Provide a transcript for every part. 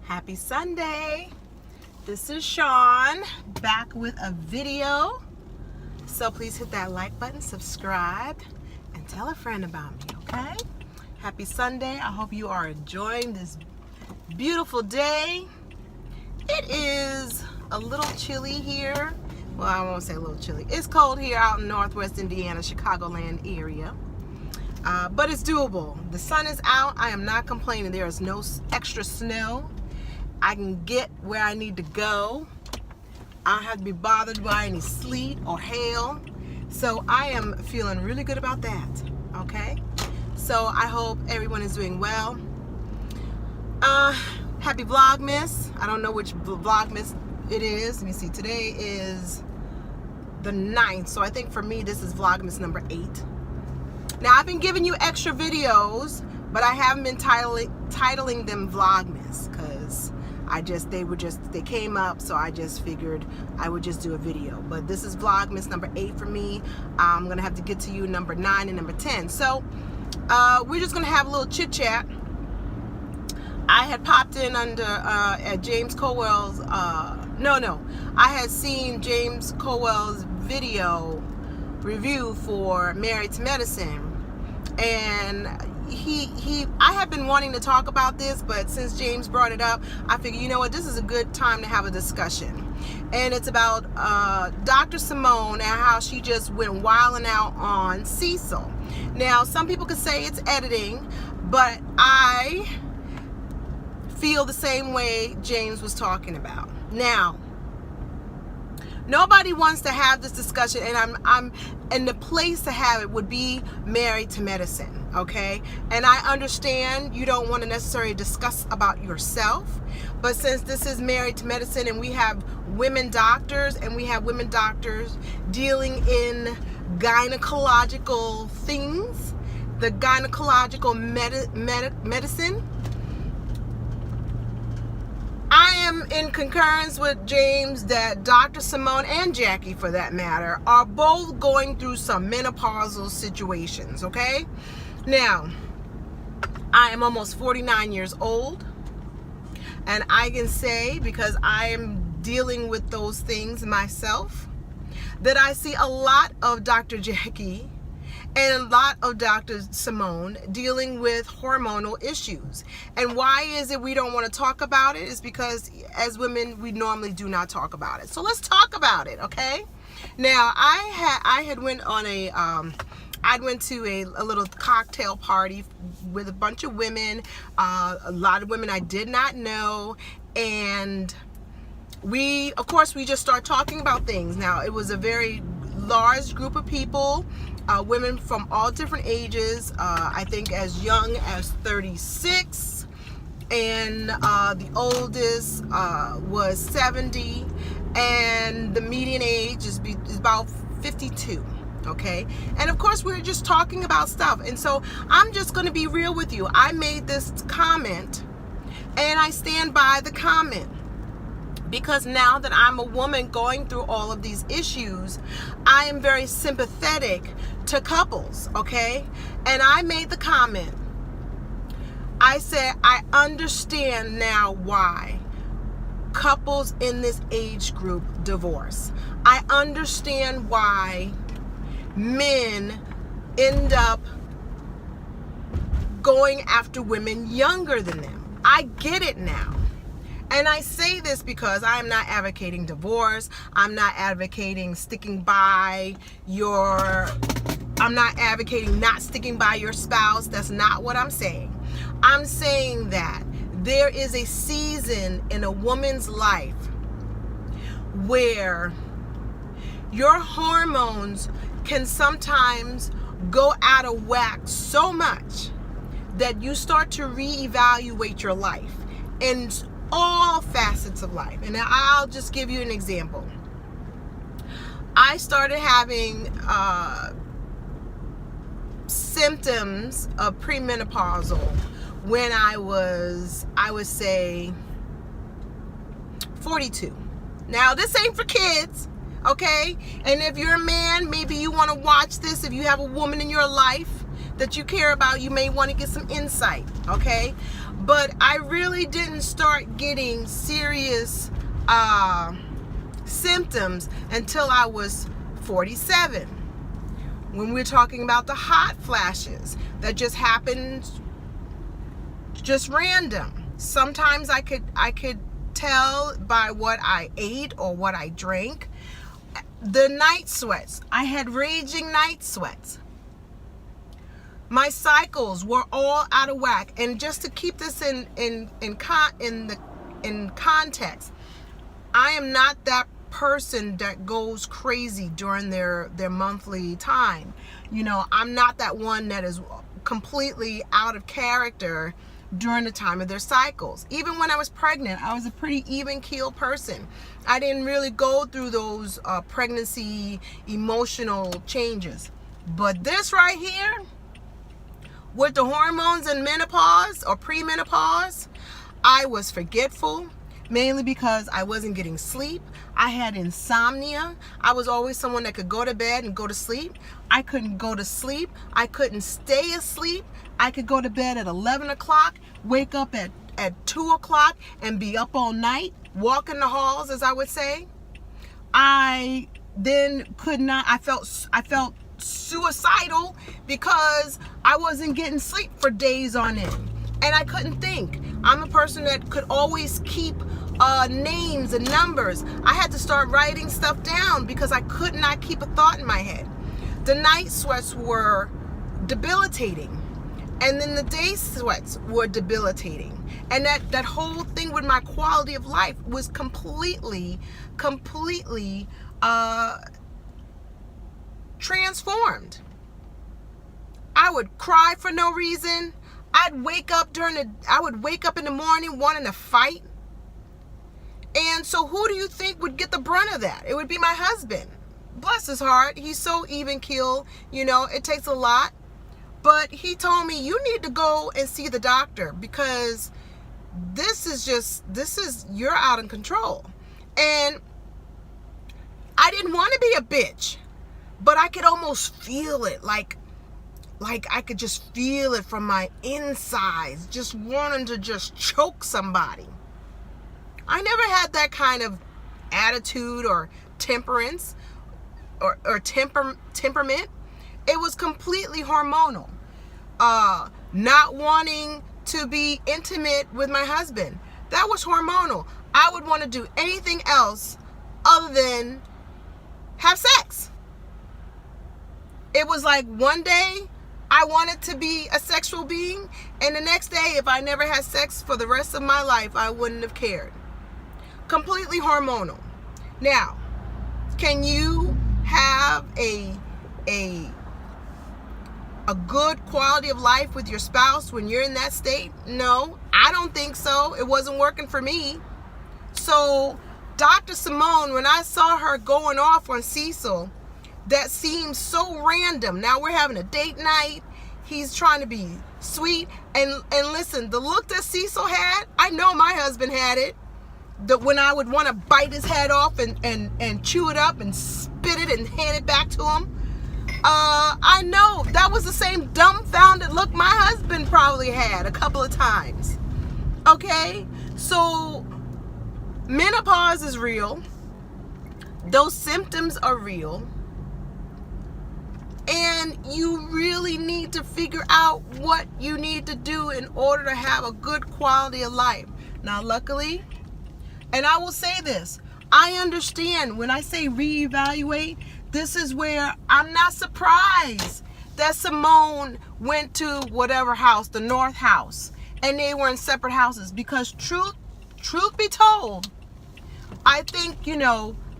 Happy Sunday. This is Sean back with a video. So please hit that like button, subscribe, and tell a friend about me, okay? Happy Sunday. I hope you are enjoying this beautiful day. It is a little chilly here. Well, I won't say a little chilly. It's cold here out in Northwest Indiana, Chicagoland area. But it's doable. The sun is out. I am not complaining. There is no extra snow. I can get where I need to go. I don't have to be bothered by any sleet or hail. So I am feeling really good about that. Okay? So I hope everyone is doing well. Happy Vlogmas. I don't know which Vlogmas it is. Let me see. Today is the 9th. So I think for me this is Vlogmas number 8. Now I've been giving you extra videos, but I haven't been titling them Vlogmas because they came up, so I just figured I would just do a video. But this is Vlogmas number 8 for me. I'm gonna have to get to you number 9 and number 10. So we're just gonna have a little chit chat. I had popped in under at James Colwell's. I had seen James Colwell's video review for Married to Medicine, and I have been wanting to talk about this, but since James brought it up, I figured, you know what, this is a good time to have a discussion. And it's about Dr. Simone and how she just went wilding out on Cecil. Now, some people could say it's editing, but I feel the same way James was talking about. Now, nobody wants to have this discussion, and the place to have it would be Married to Medicine, okay? And I understand you don't want to necessarily discuss about yourself, but since this is Married to Medicine and we have women doctors, and we have women doctors dealing in gynecological things, the gynecological medicine, I am in concurrence with James that Dr. Simone and Jackie, for that matter, are both going through some menopausal situations, okay? Now, I am almost 49 years old, and I can say, because I am dealing with those things myself, that I see a lot of Dr. Jackie and a lot of Dr. Simone dealing with hormonal issues. And why is it we don't want to talk about it? Is because as women, we normally do not talk about it. So let's talk about it, okay? Now, I had went on I went to a little cocktail party with a bunch of women, a lot of women I did not know, and of course, we just start talking about things. Now, it was a very large group of people, women from all different ages, I think as young as 36, and the oldest was 70, and the median age is about 52, okay? And of course, we're just talking about stuff, and so I'm just going to be real with you. I made this comment, and I stand by the comment. Because now that I'm a woman going through all of these issues, I am very sympathetic to couples, okay? And I made the comment. I said, I understand now why couples in this age group divorce. I understand why men end up going after women younger than them. I get it now. And I say this because I am not advocating divorce. I'm not advocating I'm not advocating not sticking by your spouse. That's not what I'm saying. I'm saying that there is a season in a woman's life where your hormones can sometimes go out of whack so much that you start to reevaluate your life in all facets of life. And I'll just give you an example. I started having symptoms of premenopausal when I would say 42. Now, this ain't for kids, okay? And if you're a man, maybe you want to watch this. If you have a woman in your life that you care about, you may want to get some insight, okay? But I really didn't start getting serious symptoms until I was 47. When we're talking about the hot flashes that just happened, just random. Sometimes I could tell by what I ate or what I drank. The night sweats. I had raging night sweats. My cycles were all out of whack. And just to keep this in context, I am not that person that goes crazy during their monthly time. You know, I'm not that one that is completely out of character during the time of their cycles. Even when I was pregnant, I was a pretty even-keeled person. I didn't really go through those pregnancy emotional changes. But this right here, with the hormones and menopause or premenopause, I was forgetful, mainly because I wasn't getting sleep. I had insomnia. I was always someone that could go to bed and go to sleep. I couldn't go to sleep. I couldn't stay asleep. I could go to bed at 11 o'clock, wake up at 2 o'clock and be up all night, walking the halls, as I would say. I then could not, I felt suicidal because I wasn't getting sleep for days on end. And I couldn't think. I'm a person that could always keep names and numbers. I had to start writing stuff down because I could not keep a thought in my head. The night sweats were debilitating. And then the day sweats were debilitating. And that whole thing with my quality of life was completely transformed. I would cry for no reason. I would wake up in the morning wanting to fight. And so who do you think would get the brunt of that? It would be my husband. Bless his heart. He's so even-keeled. You know, it takes a lot. But he told me, you need to go and see the doctor because you're out of control. And I didn't want to be a bitch, but I could almost feel it. Like I could just feel it from my insides, just wanting to just choke somebody. I never had that kind of attitude or temperance or temperament. It was completely hormonal. Not wanting to be intimate with my husband. That was hormonal. I would want to do anything else other than have sex. It was like one day I wanted to be a sexual being, and the next day, if I never had sex for the rest of my life, I wouldn't have cared. Completely hormonal. Now, can you have a good quality of life with your spouse when you're in that state? No, I don't think so. It wasn't working for me. So Dr. Simone, when I saw her going off on Cecil, that seemed so random. Now we're having a date night. He's trying to be sweet. And listen, the look that Cecil had, I know my husband had it. That when I would want to bite his head off and chew it up and spit it and hand it back to him. I know that was the same dumbfounded look my husband probably had a couple of times. Okay, so menopause is real. Those symptoms are real. And you really need to figure out what you need to do in order to have a good quality of life. Now, luckily, and I will say this, I understand when I say reevaluate, this is where I'm not surprised that Simone went to whatever house, the North House, and they were in separate houses. Because truth be told, I think,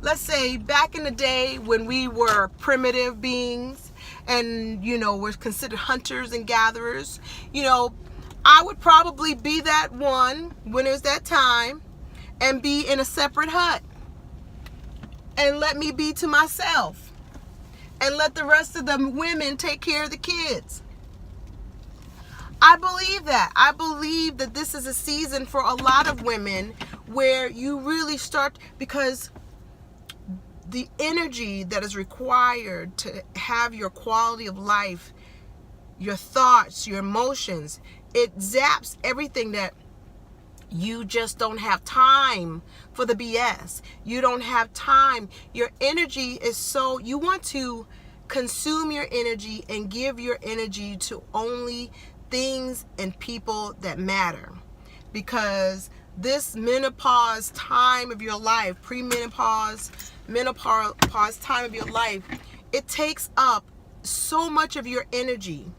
let's say back in the day when we were primitive beings and, we're considered hunters and gatherers, I would probably be that one when it was that time and be in a separate hut and let me be to myself and let the rest of the women take care of the kids. I believe that. I believe that this is a season for a lot of women where you really start, because the energy that is required to have your quality of life, your thoughts, your emotions, it zaps everything that you just don't have time for the BS. You don't have time. Your energy is so, you want to consume your energy and give your energy to only things and people that matter. Because this menopause time of your life, menopause time of your life, it takes up so much of your energy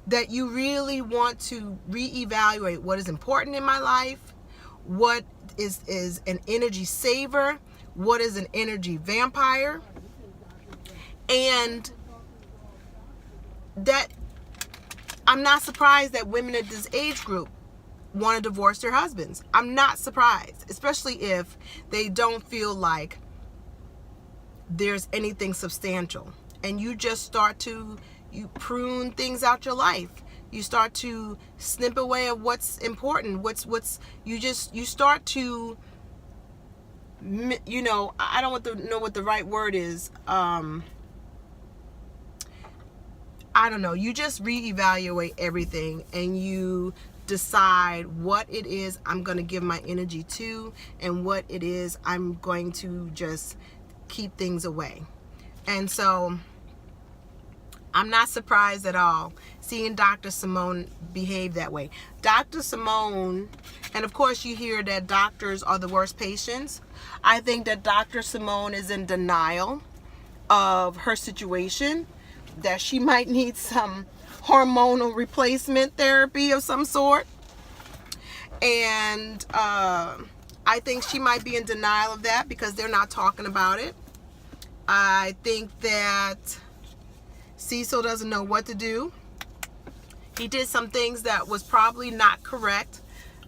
that you really want to reevaluate what is important in my life, what is an energy saver, what is an energy vampire. And that I'm not surprised that women at this age group want to divorce their husbands. I'm not surprised, especially if they don't feel like there's anything substantial. And you just start to, you prune things out your life. You start to snip away of what's important. You start to, you know, I don't know what the right word is. I don't know. You just reevaluate everything and you decide what it is I'm going to give my energy to and what it is I'm going to just keep things away. And so I'm not surprised at all seeing Dr. Simone behave that way. Dr. Simone, and of course you hear that doctors are the worst patients. I think that Dr. Simone is in denial of her situation, that she might need some hormonal replacement therapy of some sort. And I think she might be in denial of that because they're not talking about it. I think that Cecil doesn't know what to do. He did some things that was probably not correct.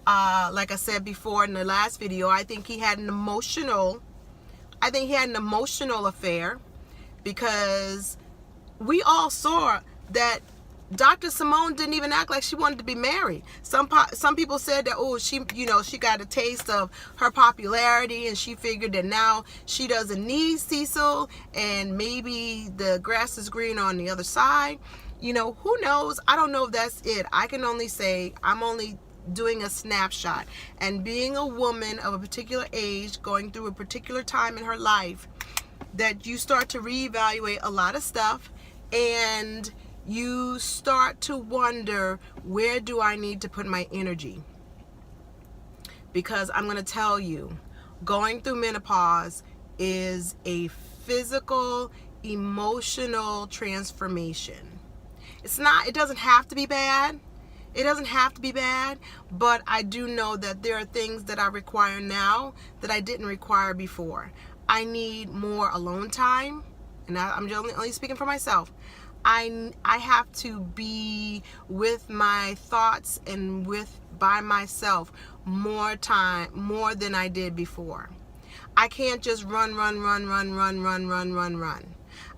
Like I said before in the last video, I think he had an emotional affair, because we all saw that Dr. Simone didn't even act like she wanted to be married. Some people said that, oh, she got a taste of her popularity and she figured that now she doesn't need Cecil and maybe the grass is green on the other side. You know, who knows? I don't know if that's it. I can only say I'm only doing a snapshot. And being a woman of a particular age, going through a particular time in her life, that you start to reevaluate a lot of stuff and you start to wonder, where do I need to put my energy? Because I'm going to tell you, going through menopause is a physical, emotional transformation. It doesn't have to be bad. It doesn't have to be bad, but I do know that there are things that I require now that I didn't require before. I need more alone time, and I'm only speaking for myself. I have to be with my thoughts and by myself more than I did before. I can't just run.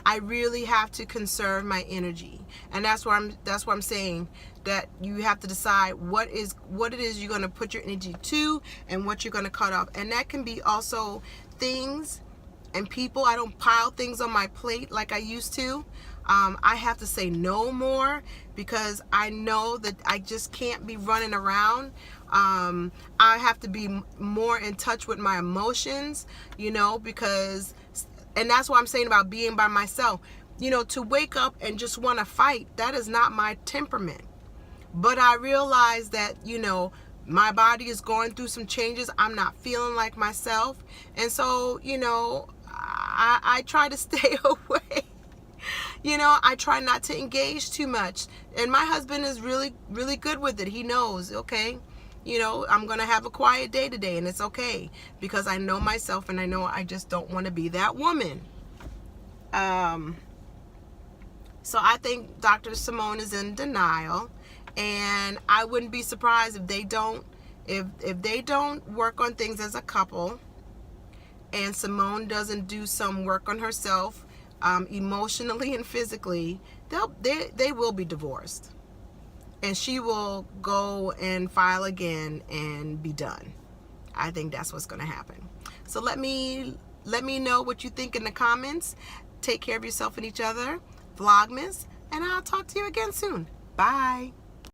I really have to conserve my energy, and that's what I'm saying, that you have to decide what it is you're going to put your energy to and what you're going to cut off. And that can be also things and people. I don't pile things on my plate like I used to. I have to say no more because I know that I just can't be running around. I have to be more in touch with my emotions, you know, and that's what I'm saying about being by myself. You know, to wake up and just want to fight, that is not my temperament. But I realize that, you know, my body is going through some changes. I'm not feeling like myself. And so, you know, I try to stay away. You know, I try not to engage too much. And my husband is really, really good with it. He knows, okay, you know, I'm going to have a quiet day today, and it's okay because I know myself and I know I just don't want to be that woman. So I think Dr. Simone is in denial, and I wouldn't be surprised if they don't work on things as a couple, and Simone doesn't do some work on herself emotionally and physically, they will be divorced, and she will go and file again and be done. I think that's what's going to happen. So let me know what you think in the comments. Take care of yourself and each other. Vlogmas, and I'll talk to you again soon. Bye.